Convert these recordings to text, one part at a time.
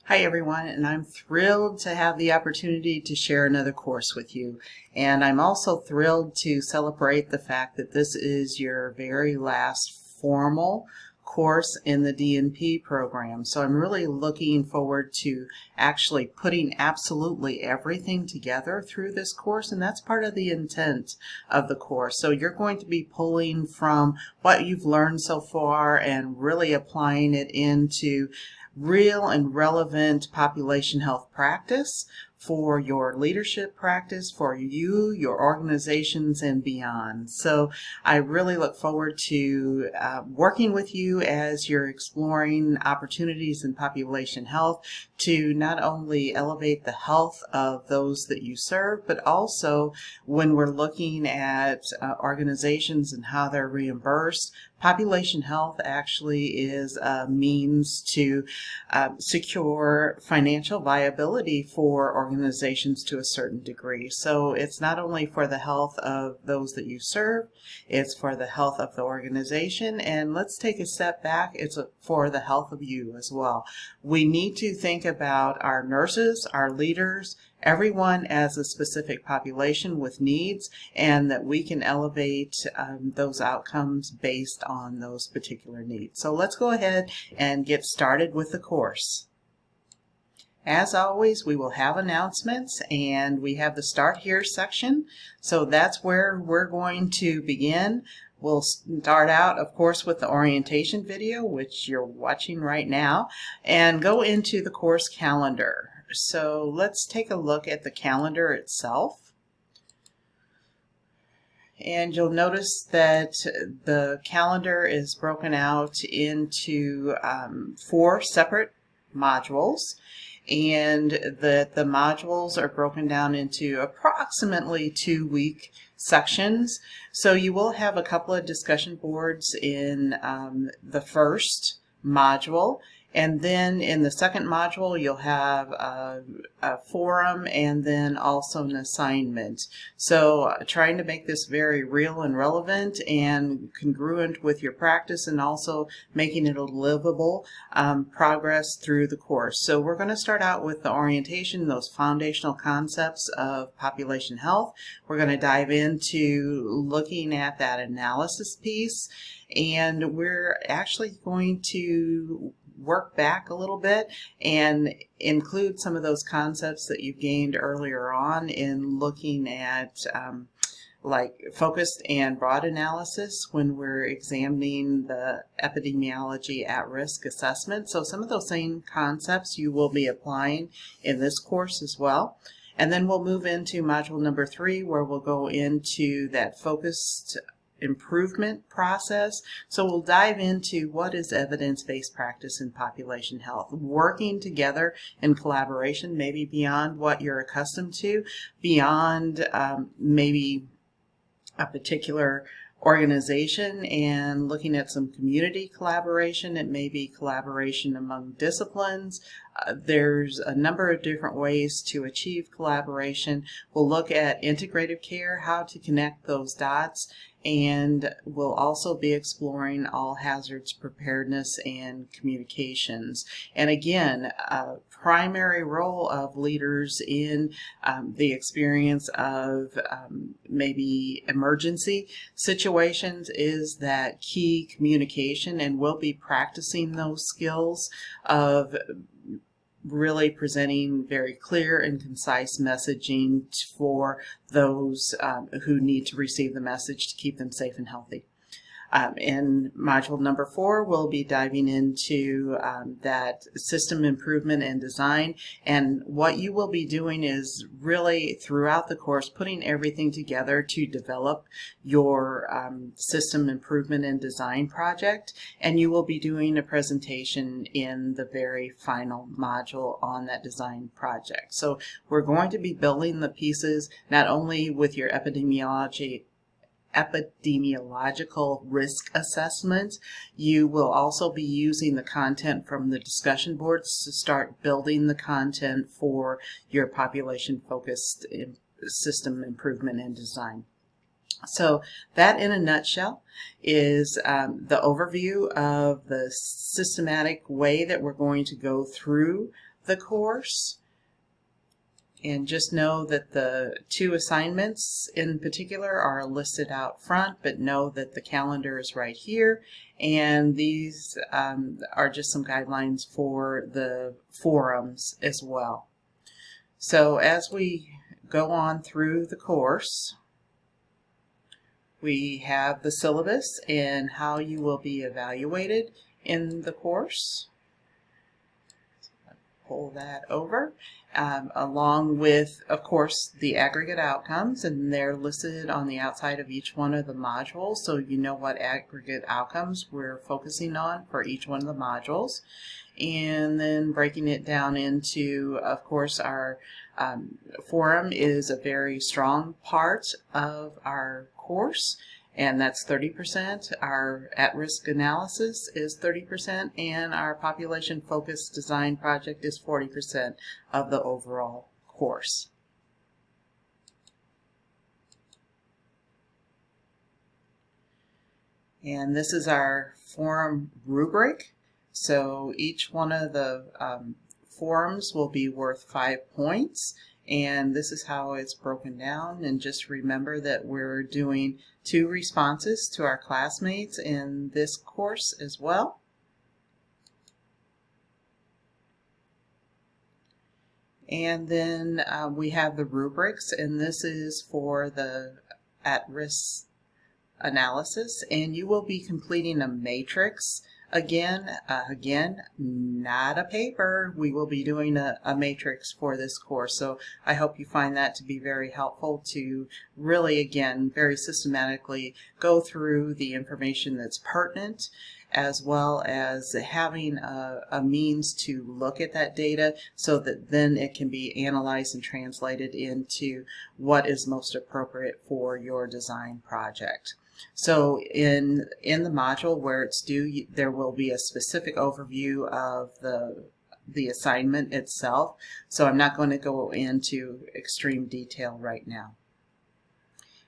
Hi everyone, and I'm thrilled to have the opportunity to share another course with you. And I'm also thrilled to celebrate the fact that this is your very last formal course in the DNP program. So I'm really looking forward to actually putting absolutely everything together through this course, and that's part of the intent of the course. So you're going to be pulling from what you've learned so far and really applying it into real and relevant population health practice for your leadership practice, for you, your organizations, and beyond. So I really look forward to working with you as you're exploring opportunities in population health to not only elevate the health of those that you serve, but also when we're looking at organizations and how they're reimbursed, population health actually is a means to secure financial viability for organizations to a certain degree. So it's not only for the health of those that you serve, it's for the health of the organization, and let's take a step back, it's for the health of you as well. We need to think about our nurses, our leaders, everyone as a specific population with needs, and that we can elevate those outcomes based on those particular needs. So let's go ahead and get started with the course. As always, we will have announcements, and we have the Start Here section. So that's where we're going to begin. We'll start out, of course, with the orientation video, which you're watching right now, and go into the course calendar. So let's take a look at the calendar itself. And you'll notice that the calendar is broken out into 4 separate modules, and that the modules are broken down into approximately 2-week sections. So you will have a couple of discussion boards in the first module, and then in the second module you'll have a forum and then also an assignment. So trying to make this very real and relevant and congruent with your practice, and also making it a livable progress through the course. So we're going to start out with the orientation, those foundational concepts of population health. We're going to dive into looking at that analysis piece, and we're actually going to work back a little bit and include some of those concepts that you gained earlier on in looking at like focused and broad analysis when we're examining the epidemiology at-risk assessment. So some of those same concepts you will be applying in this course as well. And then we'll move into module number 3, where we'll go into that focused improvement process. So we'll dive into what is evidence-based practice in population health, working together in collaboration, maybe beyond what you're accustomed to, beyond maybe a particular organization, and looking at some community collaboration. It may be collaboration among disciplines. There's a number of different ways to achieve collaboration. We'll look at integrative care, how to connect those dots, and we'll also be exploring all hazards preparedness and communications. And again, a primary role of leaders in the experience of maybe emergency situations is that key communication, and we'll be practicing those skills of really presenting very clear and concise messaging for those who need to receive the message to keep them safe and healthy. In module number 4, we'll be diving into that system improvement and design. And what you will be doing is really throughout the course putting everything together to develop your system improvement and design project. And you will be doing a presentation in the very final module on that design project. So we're going to be building the pieces not only with your epidemiological risk assessment. You will also be using the content from the discussion boards to start building the content for your population-focused system improvement and design. So that in a nutshell is the overview of the systematic way that we're going to go through the course. And just know that the 2 assignments in particular are listed out front, but know that the calendar is right here. And these are just some guidelines for the forums as well. So as we go on through the course, we have the syllabus and how you will be evaluated in the course. Pull that over, along with, of course, the aggregate outcomes, and they're listed on the outside of each one of the modules, so you know what aggregate outcomes we're focusing on for each one of the modules. And then breaking it down into, of course, our forum is a very strong part of our course, and that's 30%. Our at-risk analysis is 30%, and our population-focused design project is 40% of the overall course. And this is our forum rubric. So each one of the forums will be worth 5 points. And this is how it's broken down. And just remember that we're doing 2 responses to our classmates in this course as well. And then we have the rubrics, and this is for the at-risk analysis, and you will be completing a matrix. Again, not a paper. We will be doing a matrix for this course. So I hope you find that to be very helpful to really, again, very systematically go through the information that's pertinent, as well as having a means to look at that data so that then it can be analyzed and translated into what is most appropriate for your design project. So in the module where it's due, there will be a specific overview of the assignment itself. So I'm not going to go into extreme detail right now.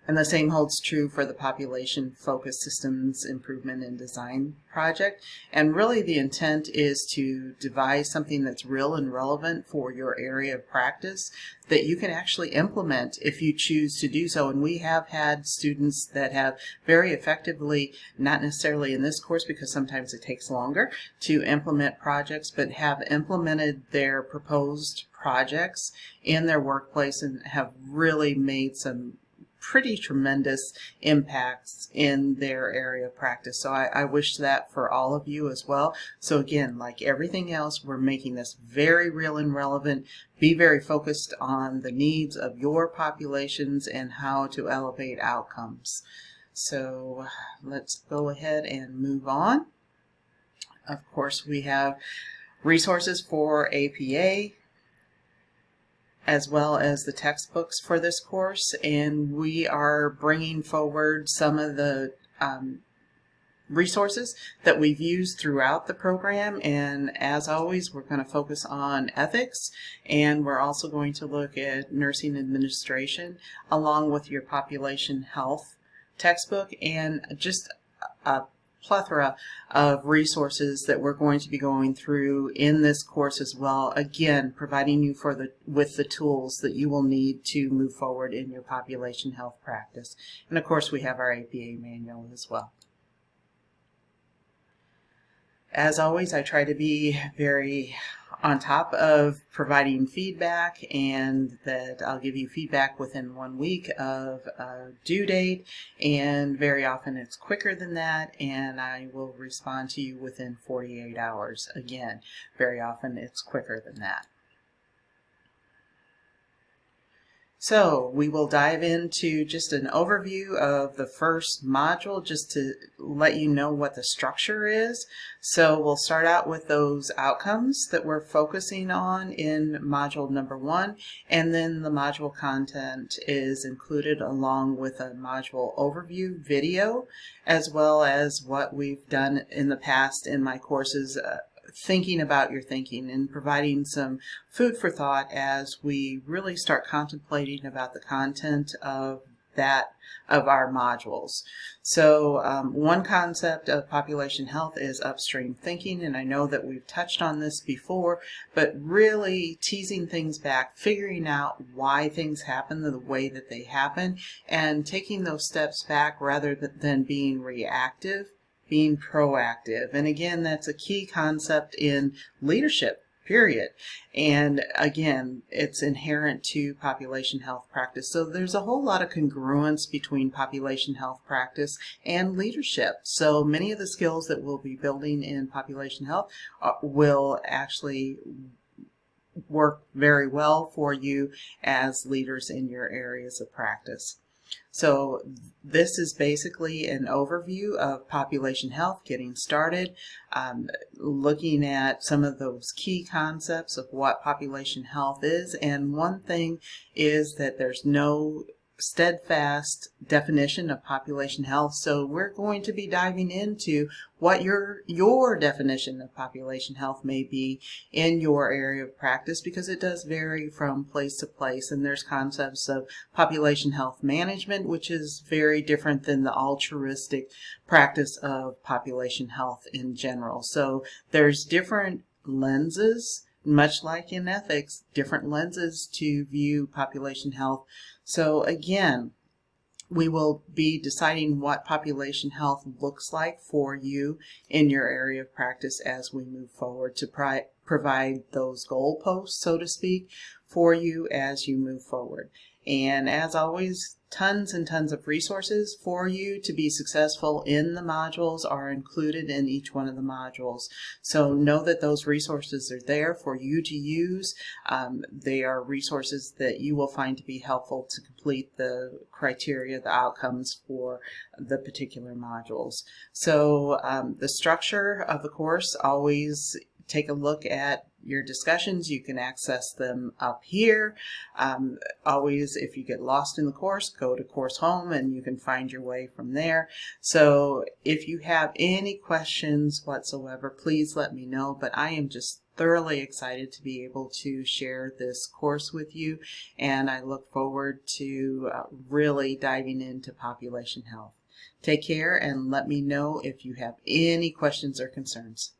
And the same holds true for the population-focused systems improvement and design project. And really the intent is to devise something that's real and relevant for your area of practice that you can actually implement if you choose to do so. And we have had students that have very effectively, not necessarily in this course because sometimes it takes longer to implement projects, but have implemented their proposed projects in their workplace and have really made some pretty tremendous impacts in their area of practice. So I wish that for all of you as well. So again, like everything else, we're making this very real and relevant. Be very focused on the needs of your populations and how to elevate outcomes. So let's go ahead and move on. Of course, we have resources for APA, as well as the textbooks for this course, and we are bringing forward some of the resources that we've used throughout the program. And as always, we're going to focus on ethics, and we're also going to look at nursing administration along with your population health textbook, and just a plethora of resources that we're going to be going through in this course as well, again providing you with the tools that you will need to move forward in your population health practice. And of course we have our APA manual as well. As always, I try to be very on top of providing feedback, and that I'll give you feedback within 1 week of a due date, and very often it's quicker than that, and I will respond to you within 48 hours. Again, very often it's quicker than that. So we will dive into just an overview of the first module, just to let you know what the structure is. So we'll start out with those outcomes that we're focusing on in module number 1, and then the module content is included along with a module overview video, as well as what we've done in the past in my courses, thinking about your thinking and providing some food for thought as we really start contemplating about the content of that of our modules. So one concept of population health is upstream thinking, and I know that we've touched on this before, but really teasing things back, figuring out why things happen the way that they happen, and taking those steps back rather than being reactive, being proactive. And again, that's a key concept in leadership, period. And again, it's inherent to population health practice. So there's a whole lot of congruence between population health practice and leadership. So many of the skills that we'll be building in population health will actually work very well for you as leaders in your areas of practice. So this is basically an overview of population health, getting started, looking at some of those key concepts of what population health is. And one thing is that there's no steadfast definition of population health, so we're going to be diving into what your definition of population health may be in your area of practice, because it does vary from place to place. And there's concepts of population health management, which is very different than the altruistic practice of population health in general. So there's different lenses, much like in ethics, different lenses to view population health. So again, we will be deciding what population health looks like for you in your area of practice as we move forward to provide those goalposts, so to speak, for you as you move forward. And as always, tons and tons of resources for you to be successful in the modules are included in each one of the modules. So know that those resources are there for you to use. They are resources that you will find to be helpful to complete the criteria, the outcomes for the particular modules. So the structure of the course, always take a look at your discussions. You can access them up here. Always, if you get lost in the course, go to Course Home and you can find your way from there. So if you have any questions whatsoever, please let me know. But I am just thoroughly excited to be able to share this course with you, and I look forward to really diving into population health. Take care and let me know if you have any questions or concerns.